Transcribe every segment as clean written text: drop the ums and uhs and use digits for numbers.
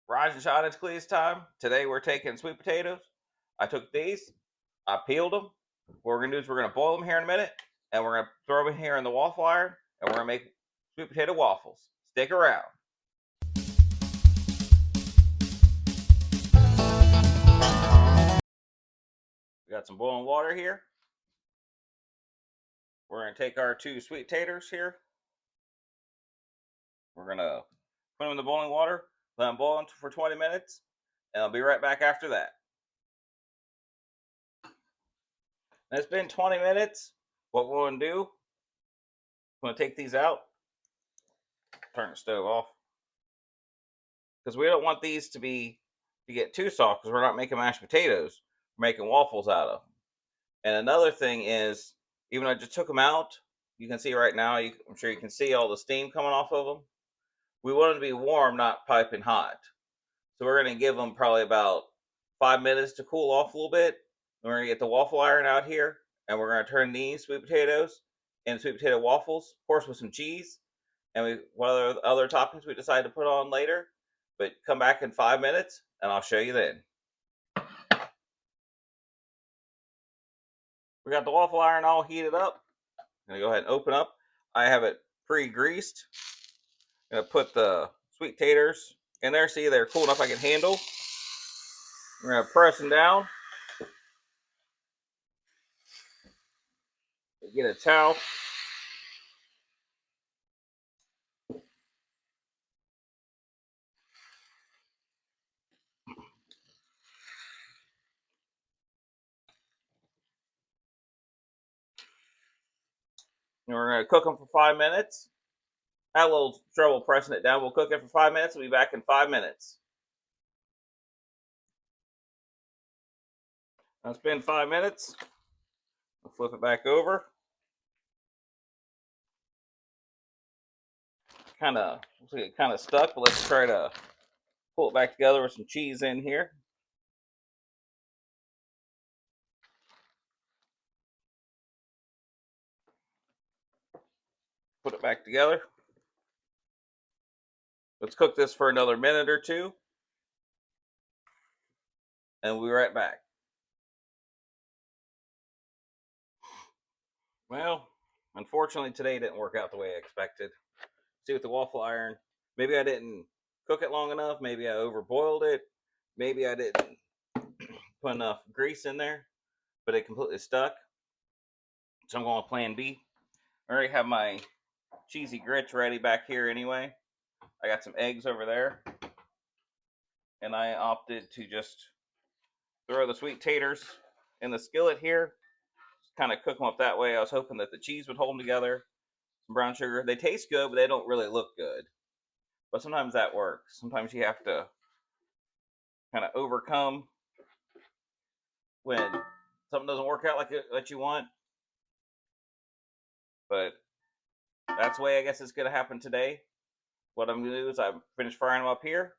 Rise and shine, it's Cletus time. Today we're taking sweet potatoes. I took these, I peeled them. What we're going to do is we're going to boil them here in a minute, and we're going to throw them here in the waffle iron, and we're going to make sweet potato waffles. Stick around. We got some boiling water here. We're going to take our two sweet taters here. We're going to put them in the boiling water, let them boil for 20 minutes, and I'll be right back after that. And it's been 20 minutes. What we're going to do, I'm going to take these out, turn the stove off, because we don't want these to get too soft, because we're not making mashed potatoes. We're making waffles out of them. And another thing is, even though I just took them out, you can see right now, I'm sure you can see all the steam coming off of them. We want them to be warm, not piping hot. So we're going to give them probably about 5 minutes to cool off a little bit. And we're going to get the waffle iron out here, and we're going to turn these sweet potatoes into sweet potato waffles, of course with some cheese, and what other toppings we decide to put on later. But come back in 5 minutes, and I'll show you then. We got the waffle iron all heated up. I'm going to go ahead and open up. I have it pre-greased. I'm going to put the sweet taters in there. See, they're cool enough I can handle. We're going to press them down. Get a towel. And we're going to cook them for 5 minutes. I had a little trouble pressing it down. We'll cook it for 5 minutes. We'll be back in 5 minutes. Now it's been 5 minutes. We'll flip it back over. Looks like it kind of stuck, but let's try to pull it back together with some cheese in here. Put it back together. Let's cook this for another minute or two, and we'll be right back. Well, unfortunately today didn't work out the way I expected. See, with the waffle iron, maybe I didn't cook it long enough, maybe I overboiled it, maybe I didn't put enough grease in there, but it completely stuck. So I'm going with plan B. I already have my cheesy grits ready back here anyway. I got some eggs over there, and I opted to just throw the sweet taters in the skillet here, just kind of cook them up that way. I was hoping that the cheese would hold them together. Some brown sugar. They taste good, but they don't really look good. But sometimes that works. Sometimes you have to kind of overcome when something doesn't work out like you want. But that's the way I guess it's going to happen today. What I'm going to do is I'm finished frying them up here,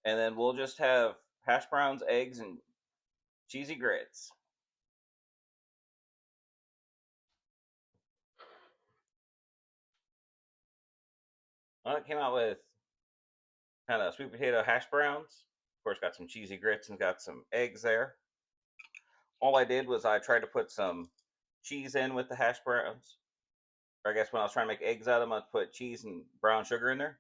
and then we'll just have hash browns, eggs, and cheesy grits. Well, it came out with kind of sweet potato hash browns. Of course, got some cheesy grits and got some eggs there. All I did was I tried to put some cheese in with the hash browns. Or I guess when I was trying to make eggs out of them, I'd put cheese and brown sugar in there.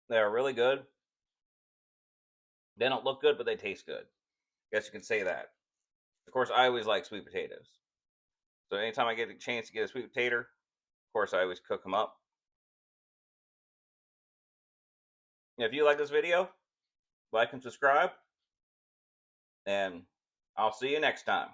They are really good. They don't look good, but they taste good. I guess you can say that. Of course, I always like sweet potatoes. So anytime I get a chance to get a sweet potato, of course, I always cook them up. If you like this video, like and subscribe. And I'll see you next time.